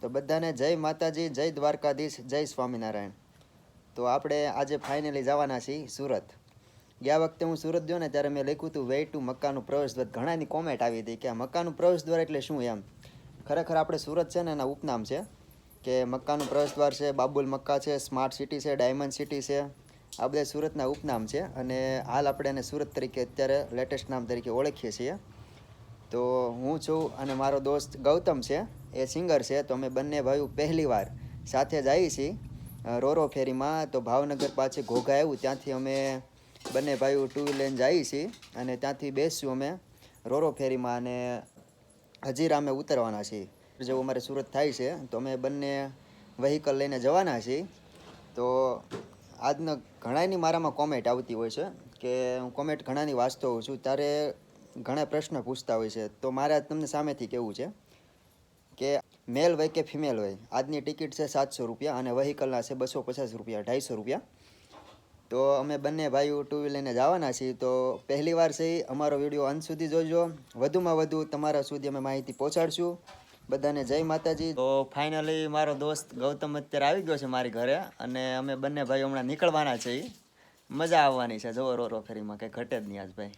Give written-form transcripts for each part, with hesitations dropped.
તો બધાને જય માતાજી, જય દ્વારકાધીશ, જય સ્વામિનારાયણ. તો આપણે આજે ફાઇનલી જવાના છીએ સુરત. ગયા વખતે હું સુરત ગયો ને ત્યારે મેં લખ્યું હતું વે ટુ મક્કાનું પ્રવેશદ્વાર. ઘણાની કોમેન્ટ આવી હતી કે આ મક્કાનું પ્રવેશદ્વાર એટલે શું એમ. ખરેખર આપણે સુરત છે ને એના ઉપનામ છે કે મક્કાનું પ્રવેશદ્વાર છે, બાબુલ મક્કા છે, સ્માર્ટ સિટી છે, ડાયમંડ સિટી છે. આ બધા સુરતના ઉપનામ છે અને હાલ આપણે એને સુરત તરીકે અત્યારે લેટેસ્ટ નામ તરીકે ઓળખીએ છીએ. તો હું છું અને મારો દોસ્ત ગૌતમ છે, એ સિંગર છે. તો અમે બંને ભાઈઓ પહેલી વાર સાથે જઈએ છીએ રોરો ફેરીમાં. તો ભાવનગર પાછળ ઘોઘા આવ્યું ત્યાંથી અમે બંને ભાઈઓ ટુ વ્હીલ લઈને જઈએ છીએ અને ત્યાંથી બેસીશું અમે રોરો ફેરીમાં અને હજીરા અમે ઉતરવાના છીએ. જેવું અમારે સુરત થાય છે તો અમે બંને વ્હીકલ લઈને જવાના છીએ. તો આજના ઘણાની મારામાં કોમેન્ટ આવતી હોય છે કે હું કોમેન્ટ ઘણાની વાંચતો હોઉં છું, ત્યારે ઘણા પ્રશ્ન પૂછતા હોય છે. તો મારે આજ તમને સામેથી કહેવું છે કે મેલ હોય કે ફિમેલ હોય, આજની ટિકિટ છે 700 રૂપિયા અને વ્હીકલના છે 250 રૂપિયા, 250 રૂપિયા. તો અમે બંને ભાઈઓ ટુ વ્હીલ લઈને જવાના છીએ. તો પહેલી વાર છે અમારો વિડીયો અંત સુધી જોજો. વધુમાં વધુ તમારા સુધી અમે માહિતી પહોંચાડશું. બધાને જય માતાજી. તો ફાઇનલી મારો દોસ્ત ગૌતમ અત્યારે આવી ગયો છે મારી ઘરે અને અમે બંને ભાઈઓ હમણાં નીકળવાના છીએ. મજા આવવાની છે જો રોરો ફેરીમાં, કંઈ ઘટે જ નહીં આજ ભાઈ.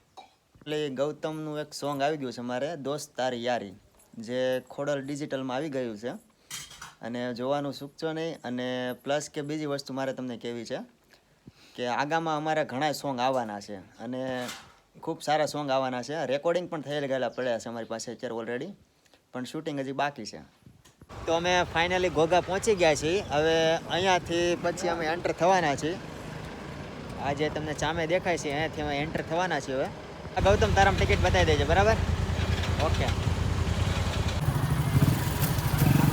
એટલે ગૌતમનું એક સોંગ આવી ગયું છે મારે, દોસ્ત તારી યારી, જે ખોડલ ડિજિટલમાં આવી ગયું છે અને જોવાનું ચૂકશો નહીં. અને પ્લસ કે બીજી વસ્તુ મારે તમને કહેવી છે કે આગામાં અમારા ઘણા સોંગ આવવાના છે અને ખૂબ સારા સોંગ આવવાના છે. રેકોર્ડિંગ પણ થયેલ ગયેલા પડ્યા છે અમારી પાસે અત્યારે ઓલરેડી, પણ શૂટિંગ હજી બાકી છે. તો અમે ફાઇનલી ઘોઘા પહોંચી ગયા છીએ. હવે અહીંયાથી પછી અમે એન્ટર થવાના છીએ. આ જે તમને સામે દેખાય છે અહીંયાથી અમે એન્ટર થવાના છીએ. હવે ગૌતમ તારામ ટિકિટ બતાવી દેજો, બરાબર? ઓકે.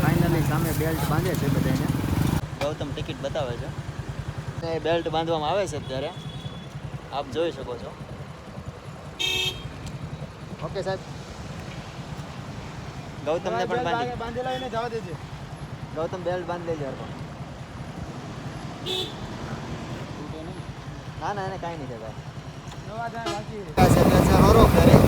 ફાઇનલી સામે બેલ્ટ બાંધે છે બધાને. ગૌતમ ટિકિટ બતાવે છે. બેલ્ટ બાંધવામાં આવે છે અત્યારે, આપ જોઈ શકો છો. ઓકે સાહેબ, ગૌતમને પણ બાંધેલા એને જવા દેજે. ગૌતમ બેલ્ટ બાંધી લેજો. ના ના, એને કાંઈ નહીં થાય. રોરો ફેરી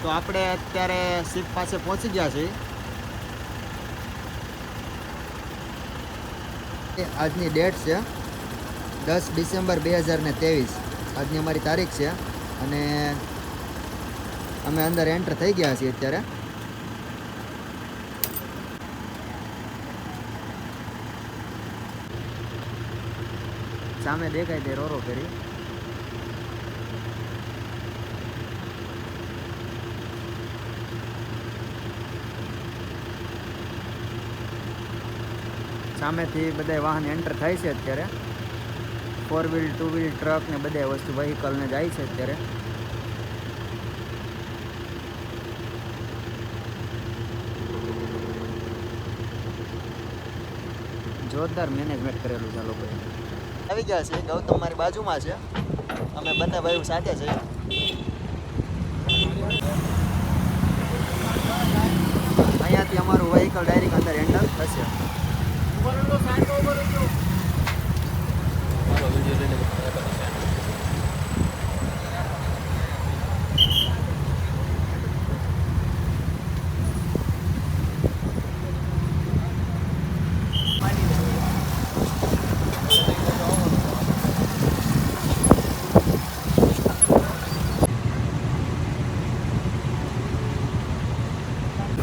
તો આપણે અત્યારે શિપ પાસે પહોંચી ગયા છીએ. આજની ડેટ છે 10 ડિસેમ્બર 2023. આજની અમારી તારીખ છે અને અમે અંદર એન્ટર થઈ ગયા છીએ અત્યારે. સામે દેખાય તે રોરો ફેરી. સામેથી બધા વાહન એન્ટર થાય છે અત્યારે. 4 વ્હીલ, 2 વ્હીલ, ટ્રક ને બધા વસ્તુ વ્હીકલને જાય છે અત્યારે. જોરદાર મેનેજમેન્ટ કરેલું છે લોકોએ. આવી ગયા છે, ગૌતમ મારી બાજુમાં છે, અમે બંને ભાઈઓ સાથે છે. અહીંયાથી અમારું વ્હીકલ ડાયરેક્ટ અંદર એન્ટર થશે.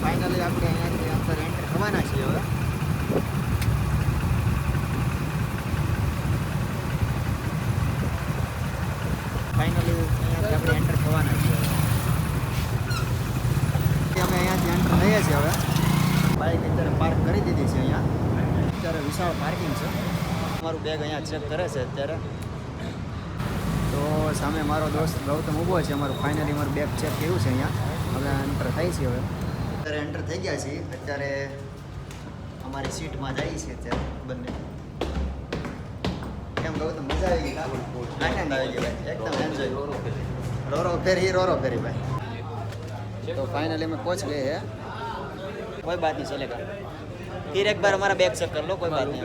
ફાઇનલી આપણે અહીંયાથી અંદર એન્ટર થવાના છીએ. હવે ફાઇનલી અહીંયાથી આપણે એન્ટર થવાના છીએ. અમે અહીંયાથી એન્ટર થઈએ છીએ. હવે બાઇક અત્યારે પાર્ક કરી દીધી છે અહીંયા. અત્યારે વિશાળ પાર્કિંગ છે. મારું બેગ અહીંયા ચેક કરે છે અત્યારે. તો સામે મારો દોસ્ત ગૌતમ ઊભો છે. અમારું ફાઇનલી મારું બેગ ચેક કર્યું છે અહીંયા. હવે એન્ટર થાય છે. હવે અત્યારે એન્ટર થઈ ગયા છીએ. અત્યારે અમારી સીટમાં જઈએ છીએ અત્યારે બંને. કેમ ગૌતમ, મજા આવી ગઈ? આનંદ આવી ગયો ભાઈ, એકદમ એન્જોય. રોરો ફેરી, રોરો ફેરી ભાઈ. तो फाइनली में पहुंच गए हैं. कोई बात नहीं, चलेगा. फिर एक बार हमारा बैग चेक कर लो, कोई बात नहीं.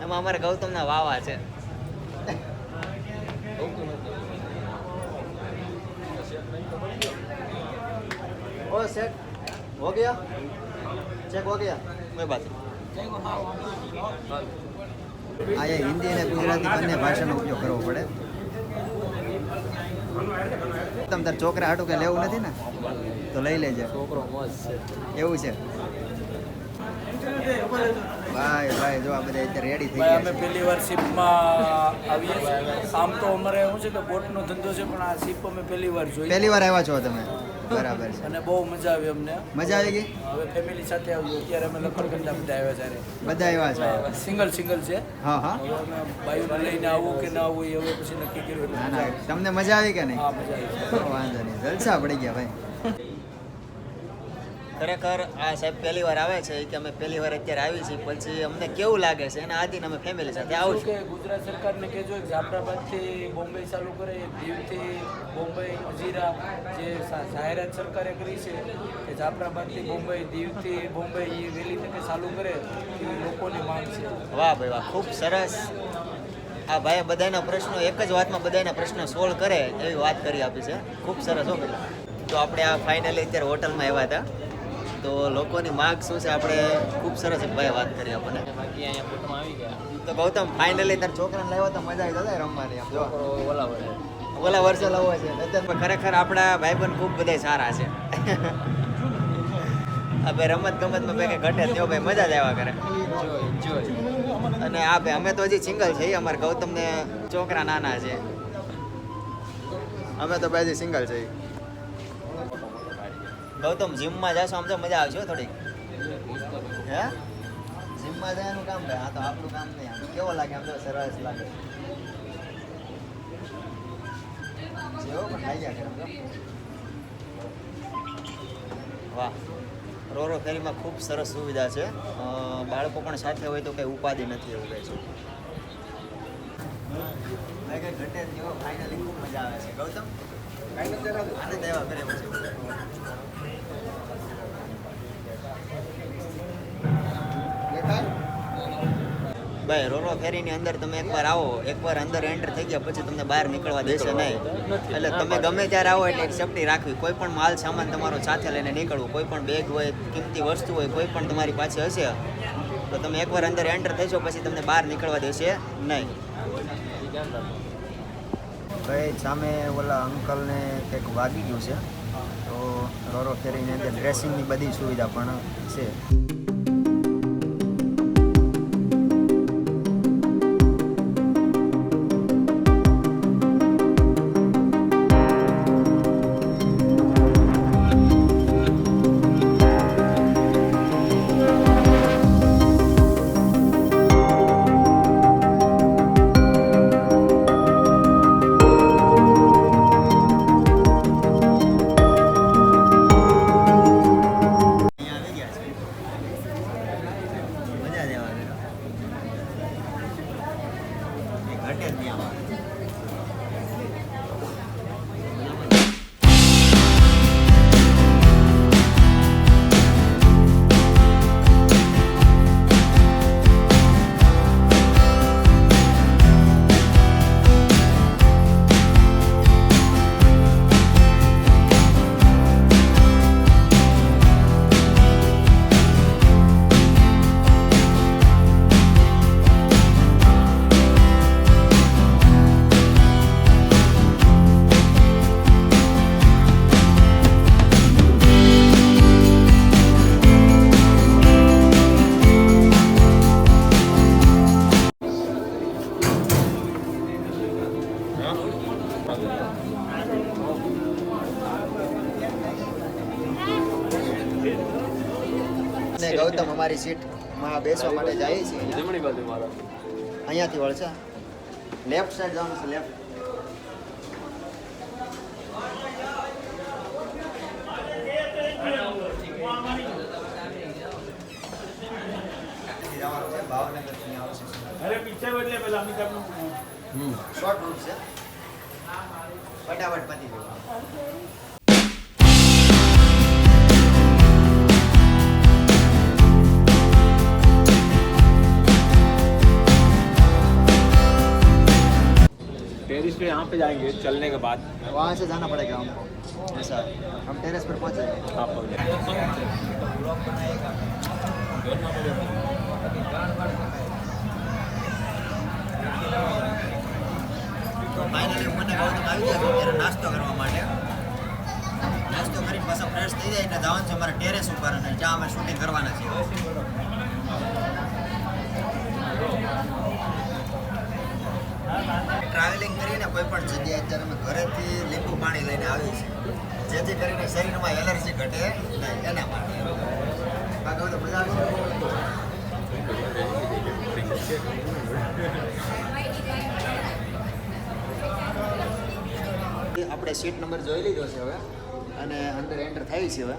એમાં અમારે ગૌતમના વાવા છે. ओ सेट हो गया चेक हो गया कोई बात नहीं આ હિન્દી અને ગુજરાતી બંને ભાષાનો ઉપયોગ કરવો પડે તમ તાર છોકરા હાટું કે લેવું નથી ને તો લઈ લેજે છોકરો મોજ છે એવું છે ભાઈ ભાઈ જો આ બધા અત્યારે રેડી થઈ ભાઈ ગયા અમે પહેલી વાર શિપમાં આવીએ છીએ આમ તો અમારે શું છે કે બોટનો ધંધો છે પણ આ શિપ અમે પહેલી વાર જોઈ પહેલી વાર આવ્યા છો તમે બરાબર છે અને બહુ મજા આવી અમને મજા આવી ગઈ હવે ફેમિલી સાથે આવ્યું અત્યારે અમે લખનગંડા બધા આવ્યા છે બધા આવ્યા છો સિંગલ છે હા હા હવે અમે બાઈઓને લઈને આવું કે ના આવું એ હવે પછી નક્કી કર્યું એટલે ના ના તમને મજા આવી કે નહીં હા મજા આવી વાંધો નહીં જલસા પડી ગયા ભાઈ ખરેખર આ સાહેબ પહેલી વાર આવે છે કે અમે પહેલી વાર અત્યારે આવી છીએ પછી અમને કેવું લાગે છે એના આધીન અમે ફેમિલી સાથે આવું શું કે ગુજરાત સરકારને કહેજો કે જાફરાબાદથી બોમ્બે ચાલુ કરે દીવથી બોમ્બે હજીરા જે જાહેરાત સરકારે કરી છે કે જાફરાબાદથી બોમ્બે દીવથી બોમ્બે એ વહેલી તકે ચાલુ કરે એવી લોકોની માંગ છે વાહ ભાઈ વાહ ખૂબ સરસ આ ભાઈએ બધાના પ્રશ્નો એક જ વાતમાં બધાના પ્રશ્નો સોલ્વ કરે એવી વાત કરી આપી છે ખૂબ સરસ હો પેલા તો આપણે આ ફાઇનલી અત્યારે હોટલમાં આવ્યા હતા તો લોકોની માગ શું છે આપણે ખૂબ સરસ એક ભાઈએ વાત કરી આપણને બાકી અહીંયા ફોટોમાં આવી ગયા તો ગૌતમ ફાઇનલી તાર છોકરાને લાવ્યો તો મજા આવી જતા રમવાની આમ જો ઓલા વડે ઓલા વર્ષે લાવવો છે અત્યારે ખરેખર આપણા ભાઈબંધ ખૂબ બધા સારા છે આ ભાઈ રમત ગમતમાં ભાઈ કંઈ ઘટે તેઓ ભાઈ મજા જ આવ્યા કરે અને આ ભાઈ અમે તો હજી સિંગલ છીએ અમારા ગૌતમને છોકરા નાના છે અમે તો ભાઈ હજી સિંગલ છીએ ગૌતમ જીમમાં જાશો આમ તો મજા આવશે હો થોડીક હે જીમમાં જવાનું કામ ભાઈ આ તો આપણું કામ નહીં આમ કેવો લાગે આમ તો સરસ લાગે જેવો પણ લાગ્યા કરે આમ તો. વાહ રોરો ફેરીમાં ખૂબ સરસ સુવિધા છે બાળકો પણ સાથે હોય તો કંઈ ઉપાધિ નથી એવું કહે છે કંઈ ઘટે જ નહીં ફાઇનલી ખૂબ મજા આવે છે ગૌતમ આનંદ આવ્યા કરે પછી ભાઈ રોરો ફેરીની અંદર તમે એકવાર આવો એકવાર અંદર એન્ટર થઈ ગયા પછી તમને બહાર નીકળવા દેશે નહીં એટલે તમે ગમે ત્યારે આવો એટલે એક સેફટી રાખવી કોઈ પણ માલ સામાન તમારો સાથે લઈને નીકળવું કોઈ પણ બેગ હોય કિંમતી વસ્તુ હોય કોઈ પણ તમારી પાસે હશે તો તમે એકવાર અંદર એન્ટર થઈશો પછી તમને બહાર નીકળવા દેશે નહીં ભાઈ સામે ઓલા અંકલને કંઈક વાગી ગયું છે તો રોરો ફેરીની અંદર ડ્રેસિંગની બધી સુવિધા પણ છે અને ગૌતમ અમારી સીટમાં બેસવા માટે જઈએ છીએ જમણી બાજુ મારા અહીંયાથી વળશે લેફ્ટ સાઈડ જવાનું છે લેફ્ટ અરે પિક્ચર બદલે પેલા અમિતાભનું શોર્ટ રૂટ છે ફટાફટ પતી ગયું टेरिस पे यहाँ पे पे जाएंगे चलने के बाद। वहाँ से जाना पड़ेगा हमको, ऐसा हम टेरेस पर पहुँच जाएंगे। आप તો ફાઇનલી મને ગૌતમ આવી ગયા છે અત્યારે નાસ્તો કરવા માટે. નાસ્તો કરીને પાછા ફ્રેશ થઈ જાય એટલે જવાનું છે અમારે ટેરેસ ઉપર, અને જ્યાં અમે શૂટિંગ કરવાના છીએ. ટ્રાવેલિંગ કરીને કોઈ પણ જગ્યાએ અત્યારે અમે ઘરેથી લીંબુ પાણી લઈને આવીએ છીએ, જેથી કરીને શરીરમાં એલર્જી ઘટે નહીં એના માટે. બાકી તો મજા આવે. આપણે સીટ નંબર જોઈ લીધો છે હવે, અને અંદર એન્ટર થઈ છે હવે.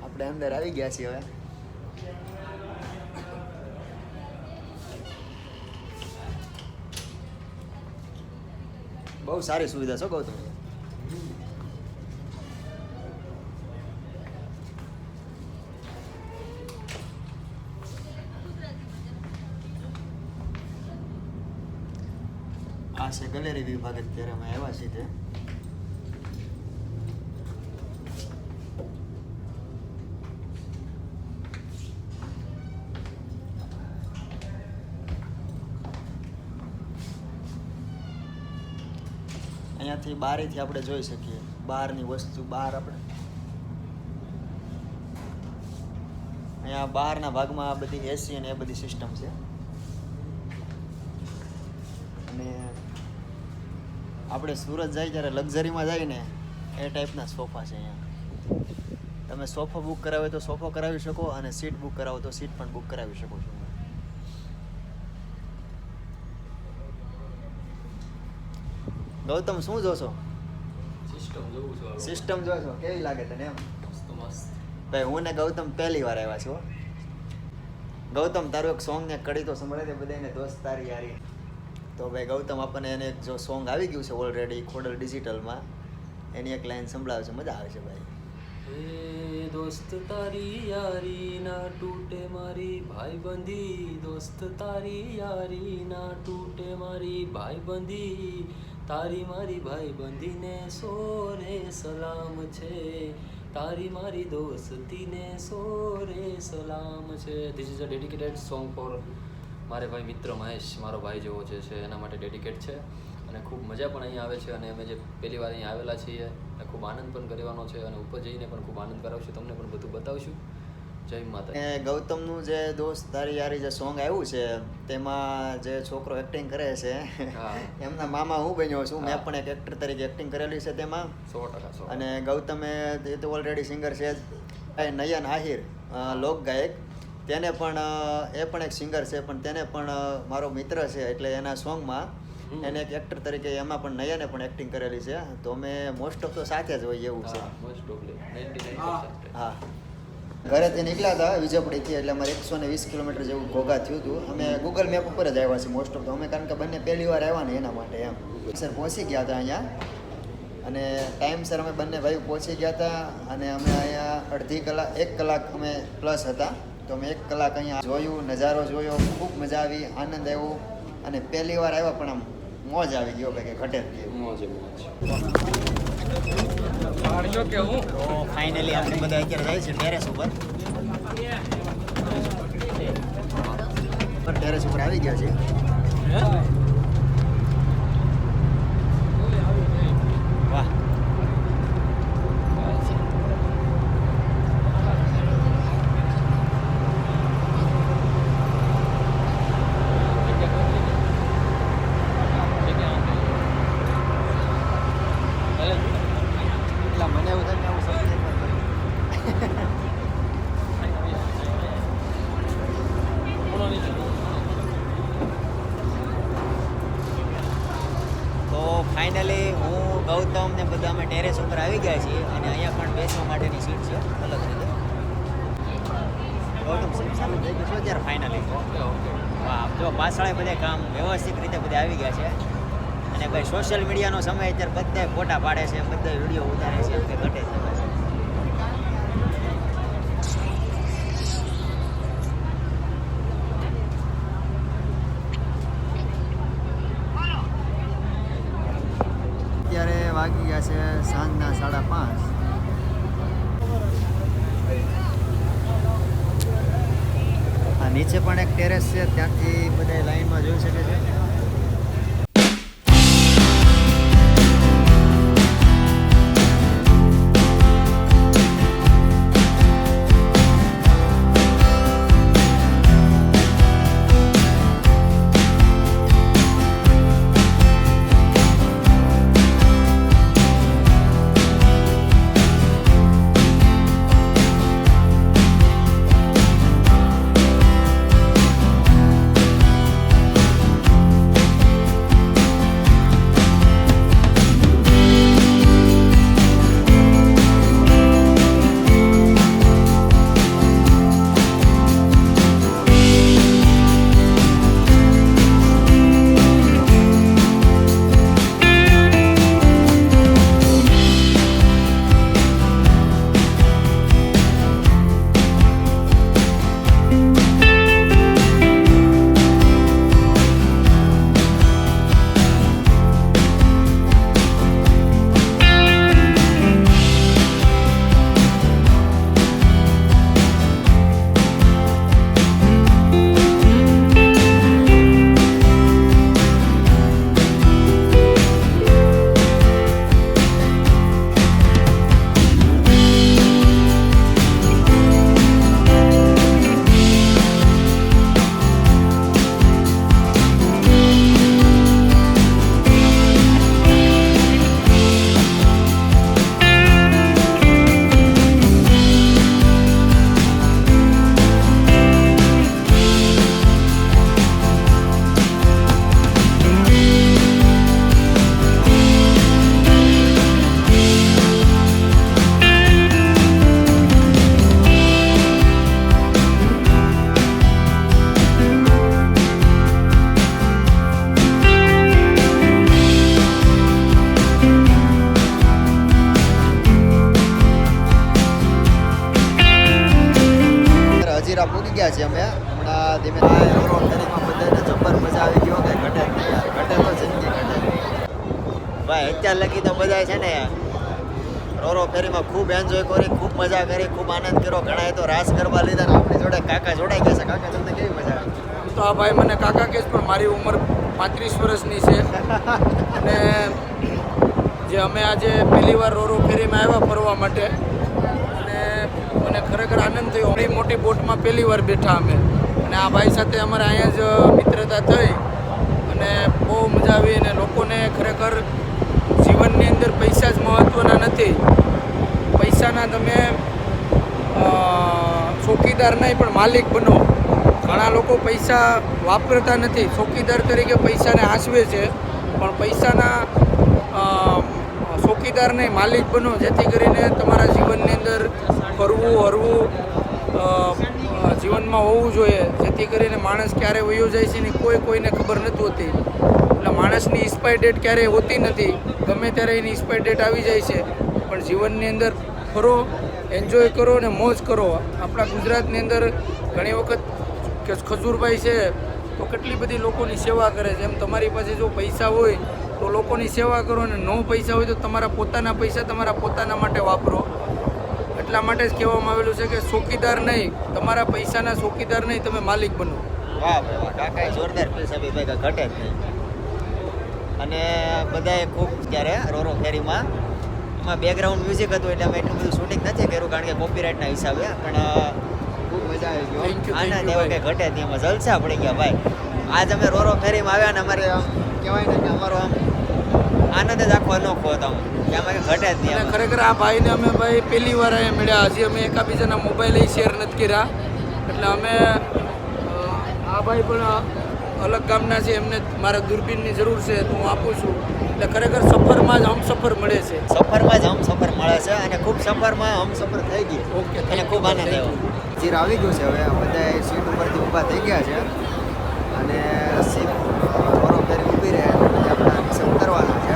આપણે અંદર આવી ગયા છીએ હવે. બહુ સારી સુવિધા છે ગૌતમ. આ છે ગેલેરી વિભાગ. અત્યારે અમે આવ્યા છીએ તે. અહીંયાથી બારીથી આપણે જોઈ શકીએ બહારની વસ્તુ. બહાર આપણે અહીંયા બહારના ભાગમાં આ બધી એસી અને એ બધી સિસ્ટમ છે. અને આપણે સુરત જાય ત્યારે લક્ઝરીમાં જાય ને એ ટાઈપના સોફા છે અહીંયા. તમે સોફો બુક કરાવો તો સોફો કરાવી શકો, અને સીટ બુક કરાવો તો સીટ પણ બુક કરાવી શકો છો. ગૌતમ શું જોશો? સિસ્ટમ જોશો? કેવી લાગે તને? એમ ભાઈ હું ને ગૌતમ પહેલી વાર આવ્યા છો. ગૌતમ તારું એક સોંગ ને કડી તો સંભળાય દે બધાને, દોસ્ત તારી યારી. તો ભાઈ ગૌતમ આપણને એને એક જો સોંગ આવી ગયું છે ઓલરેડી ખોડલ ડિજિટલમાં, એની એક લાઈન સંભળાવે છે, મજા આવે છે ભાઈ. એ દોસ્ત તારી યારી ના તૂટે મારી ભાઈબંધી, દોસ્ત તારી યારી ના તૂટે મારી ભાઈબંધી, તારી મારી ભાઈબંધીને સોરે સલામ છે, તારી મારી દોસ્તીને સોરે સલામ છે. This is a dedicated song for મારે ભાઈ મિત્ર મહેશ, મારો ભાઈ જેવો જે છે એના માટે ડેડિકેટ છે. અને ખૂબ મજા પણ અહીંયા આવે છે, અને અમે જે પહેલી વાર અહીંયા આવેલા છીએ અને ખૂબ આનંદ પણ કરવાનો છે, અને ઉપર જઈને પણ ખૂબ આનંદ કરાવશું, તમને પણ બધું બતાવશું. જય માતા. ગૌતમનું જે દોસ્ત તારી યારી જે સોંગ આવ્યું છે તેમાં જે છોકરો એક્ટિંગ કરે છે એમના મામા હું બન્યો છું. મેં પણ એક એક્ટર તરીકે એક્ટિંગ કરેલી છે તેમાં 100%. અને ગૌતમે એ તો ઓલરેડી સિંગર છે જ. નયન આહિર લોક ગાયક, તેને પણ એ પણ એક સિંગર છે, પણ તેને પણ મારો મિત્ર છે, એટલે એના સોંગમાં એને એક એક્ટર તરીકે એમાં પણ નયને પણ એક્ટિંગ કરેલી છે. તો અમે મોસ્ટ ઓફ તો સાથે જ હોય એવું છે. હા, ઘરેથી નીકળ્યા હતા વિજયપુરીથી, એટલે અમારે 120 કિલોમીટર જેવું ઘોઘા થયું હતું. અમે ગૂગલ મેપ ઉપર જ આવ્યા છીએ મોસ્ટ ઓફ તો અમે, કારણ કે બંને પહેલી વાર આવ્યા ને એના માટે એમ. સર પહોંચી ગયા હતા અહીંયા, અને ટાઈમસર અમે બંને ભાઈ પહોંચી ગયા હતા. અને અમે અહીંયા અડધી કલાક 1 કલાક અમે પ્લસ હતા, તો અમે 1 કલાક અહીંયા જોયું, નજારો જોયો, ખૂબ મજા આવી, આનંદ આવ્યો. અને પહેલી વાર આવ્યા પણ આમ મોજ આવી ગયો કે ઘટે જ નહીં. તો ફાઇનલી આપણે બધા અત્યારે જાય છે ટેરેસ ઉપર. ટેરેસ ઉપર આવી ગયા છે. વાહ, મને એવું થાય આવું સમજાય. તો ફાઇનલી હું ગૌતમ ને બધા અમે ટેરેસ ઉપર આવી ગયા છીએ, અને અહીંયા પણ બેસવા માટેની સીટ છે અલગ રીતે. ગૌતમ સીટ સામે જઈ ગયો છો ત્યારે ફાઇનલી. વાહ, જો પાછળ બધા કામ વ્યવસ્થિત રીતે બધા આવી ગયા છે. અને ભાઈ સોશિયલ મીડિયાનો સમય અત્યારે બધા ફોટા પાડે છે, બધા વિડીયો ઉતારે છે, કે ઘટે છે. વાગી ગયા છે સાંજના 5:30. આ નીચે પણ એક ટેરેસ છે, ત્યાંથી બધા લાઈનમાં જોઈ શકે છે. હજીરા પૂગી ગયા છે અમે હમણાં ધીમે રોરો ફેરીમાં બધાને જબ્બર મજા આવી ગયો કે ઘટે જ નહીં યાર, ઘટે તો જિંદગી ઘટે ભાઈ. અત્યાર લગી તો બધા છે ને રોરો ફેરીમાં ખૂબ એન્જોય કરી, ખૂબ મજા કરી, ખૂબ આનંદ કર્યો. ઘણાએ તો રાસ ગરબા લીધા ને આપણી જોડે કાકા જોડાઈ ગયા છે. કાકા તમને કેવી મજા આવી? તો આ ભાઈ મને કાકા કહે છે, પણ મારી ઉંમર 35 વર્ષની છે અને જે અમે આજે પહેલી વાર રોરો ફેરીમાં આવ્યા ફરવા માટે અને મને ખરેખર આનંદ થયો. ઘણી મોટી બોટમાં પહેલી વાર બેઠા અમે અને આ ભાઈ સાથે અમારે અહીંયા જ મિત્રતા થઈ અને બહુ મજા આવી. અને લોકોને ખરેખર જીવનની અંદર પૈસા જ મહત્ત્વના નથી. પૈસાના તમે ચોકીદાર નહીં પણ માલિક બનો. ઘણા લોકો પૈસા વાપરતા નથી, ચોકીદાર તરીકે પૈસાને આસવે છે, પણ પૈસાના ચોકીદાર નહીં માલિક બનો, જેથી કરીને તમારા જીવનની અંદર ફરવું હરવું જીવનમાં હોવું જોઈએ, જેથી કરીને માણસ ક્યારે વયો જાય છે ને કોઈને ખબર નથી હોતી. એટલે માણસની એક્સપાયર ડેટ ક્યારેય હોતી નથી, ગમે ત્યારે એની એક્સપાયર ડેટ આવી જાય છે. પણ જીવનની અંદર ફરો, એન્જોય કરો અને મોજ કરો. આપણા ગુજરાતની અંદર ઘણી વખત કે ખજૂરભાઈ છે તો કેટલી બધી લોકોની સેવા કરે છે. એમ તમારી પાસે જો પૈસા હોય તો લોકોની સેવા કરો અને ન પૈસા હોય તો તમારા પોતાના પૈસા તમારા પોતાના માટે વાપરો. એટલા માટે જ કહેવામાં આવેલું છે કે ચોકીદાર નહીં, તમારા પૈસાના ચોકીદાર નહીં, તમે માલિક બનો. વાહ ભાઈ વાહ, કાકાએ જોરદાર ફિલસફી ભાઈ ઘટે જ નહીં. અને બધાએ ખૂબ ત્યારે રોરો ફેરીમાં એમાં બેકગ્રાઉન્ડ મ્યુઝિક હતું એટલે અમે એટલું બધું શૂટિંગ નથી કર્યું કારણ કે કોપીરાઇટના હિસાબે, પણ ખૂબ મજા આવી ગયો. Thank you, આનંદ એવો કંઈ ઘટે જ નહીં, એમાં જલસા પડી ગયા ભાઈ. આજ અમે રોરો ફેરીમાં આવ્યા ને અમારે આમ કહેવાય ને કે અમારો આમ આનંદ જ આખો અનોખો હતો કે આમાં કંઈ ઘટે જ નહીં. અને ખરેખર આ ભાઈને અમે ભાઈ પહેલી વાર અહીંયા મળ્યા, હજી અમે એકાબીજાના મોબાઈલ શેર નથી કર્યા. એટલે અમે આ ભાઈ પણ અલગ ગામના છે, એમને મારા દૂરબીનની જરૂર છે તો હું આપું છું. એટલે ખરેખર સફરમાં જ હમસફર મળે છે. સફરમાં જ હમસફર મળે છે અને ખૂબ સફરમાં હમસફર થઈ ગઈ. ઓકે, અને ખૂબ આનંદ આવ્યો. ચીર આવી ગયું છે, હવે બધા સીટ ઉપરથી ઊભા થઈ ગયા છે અને સીટ રોરો ફેરી ઊભી રહે એટલે આપણે નીચે ઉતરવાના છે.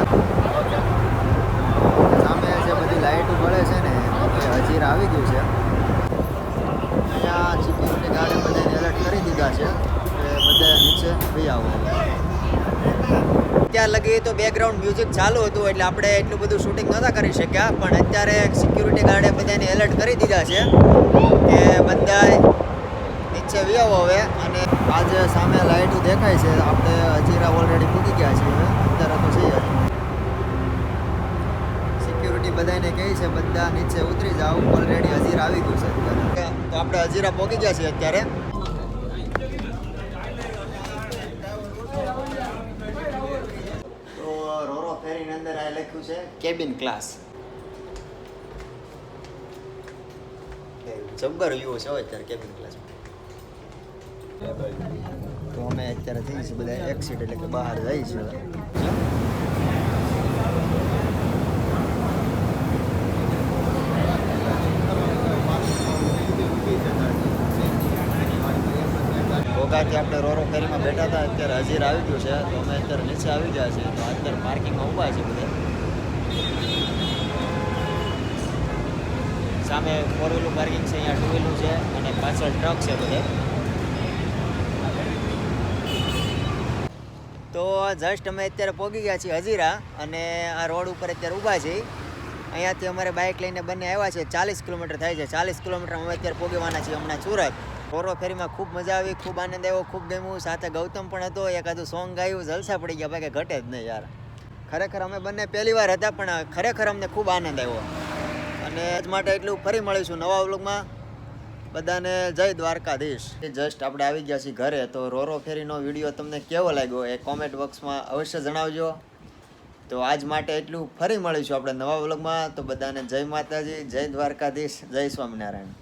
સામે જે બધી લાઇટો મળે છે ને એ હજીર આવી ગયું છે. અહીંયા સિક્યુરિટી ગાર્ડે બધાને એલર્ટ કરી દીધા છે કે બધા નીચે જઈ આવો. અત્યાર લગી તો બેકગ્રાઉન્ડ મ્યુઝિક ચાલુ હતું એટલે આપણે એટલું બધું શૂટિંગ નહોતા કરી શક્યા, પણ અત્યારે સિક્યુરિટી ગાર્ડે બધાને એલર્ટ કરી દીધા છે કે બધા નીચે વ્યાવો હવે. અને આજે સામે લાઇટો દેખાય છે, આપણે હજીરા ઓલરેડી પૂકી ગયા છીએ હવે, અત્યારે તો છીએ. સિક્યુરિટી બધાને કહે છે બધા નીચે ઉતરી જાઓ, ઓલરેડી હજીરા આવી ગયું છે અત્યારે. તો આપણે હજીરા પહોંચી ગયા છીએ અત્યારે. તો રોરો ફેરીની અંદર આ લખ્યું છે કેબિન ક્લાસ. જબ્બર વ્યૂ છે અત્યારે કેબિન ક્લાસમાં. તો અમે અત્યારે જઈએ છીએ બધા એક્સિટ એટલે કે બહાર જઈએ છીએ હવે. ભોગાથી આપણે રોરો ફેરીમાં બેઠા હતા, અત્યારે હજીર આવી ગયું છે. તો અમે અત્યારે નીચે આવી ગયા છીએ. તો અત્યારે પાર્કિંગમાં ઊભા છે બધા. સામે 4 વ્હીલનું પાર્કિંગ છે, અહીંયા 2 વ્હીલનું છે અને પાછળ ટ્રક છે બધે. તો જસ્ટ અમે અત્યારે પહોંચી ગયા છીએ હજીરા અને આ રોડ ઉપર અત્યારે ઊભા છીએ. અહીંયાથી અમારે બાઇક લઈને બંને આવ્યા છે. 40 કિલોમીટર થાય છે. 40 કિલોમીટર અમે અત્યારે પહોંચવાના છીએ હમણાં સુરત. રોરો ફેરીમાં ખૂબ મજા આવી, ખૂબ આનંદ આવ્યો, ખૂબ ગમ્યું. સાથે ગૌતમ પણ હતો, એકાદું સોંગ ગાયું, જલસા પડી ગયા, બાકી ઘટે જ નહીં યાર. ખરેખર અમે બંને પહેલી વાર હતા પણ ખરેખર અમને ખૂબ આનંદ આવ્યો. અને આજ માટે એટલું ફરી મળીશું નવા વ્લોગમાં. બધાને જય દ્વારકાધીશ. જસ્ટ આપણે આવી ગયા છીએ ઘરે. તો રોરો ફેરીનો વિડીયો તમને કેવો લાગ્યો એ કોમેન્ટ બોક્સમાં અવશ્ય જણાવજો. તો આજ માટે એટલું, ફરી મળીશું આપણે નવા વ્લોગમાં. તો બધાને જય માતાજી, જય દ્વારકાધીશ, જય સ્વામિનારાયણ.